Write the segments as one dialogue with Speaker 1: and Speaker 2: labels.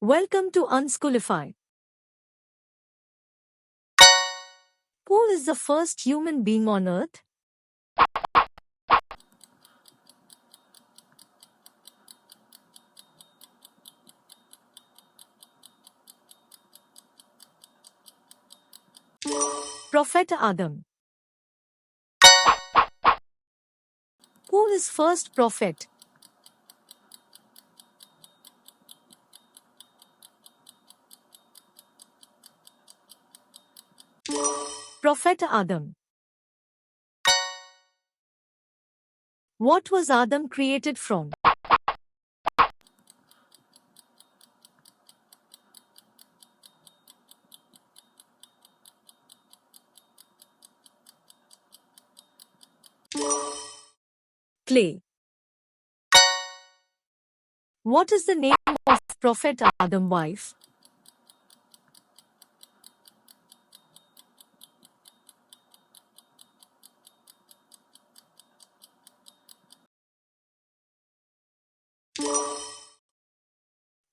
Speaker 1: Welcome to Unschoolify. Who is the first human being on earth? Prophet Adam. Who is first prophet? Prophet Adam. What was Adam created from? Clay. What is the name of Prophet Adam's wife?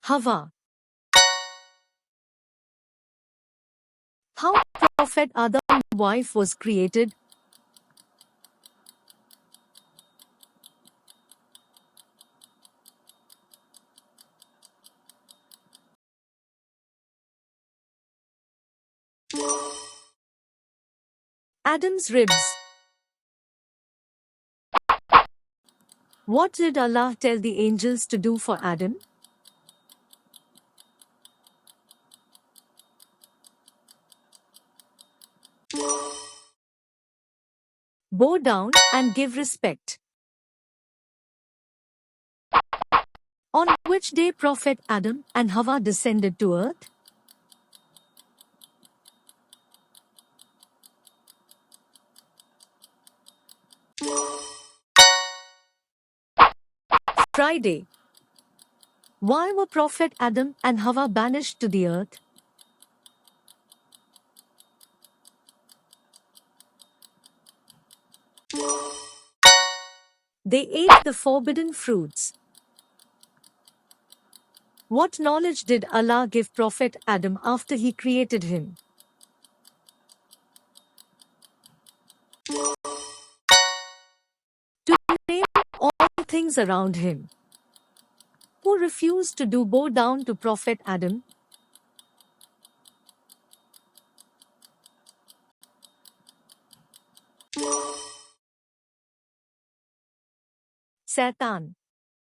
Speaker 1: Hawa. How Prophet Adam's wife was created? Adam's ribs. What did Allah tell the angels to do for Adam? Bow down and give respect. On which day Prophet Adam and Hawa descended to earth? Friday. Why were Prophet Adam and Hawa banished to the earth? They ate the forbidden fruits. What knowledge did Allah give Prophet Adam after he created him? To name all things around him. Who refused to do bow down to Prophet Adam? Satan.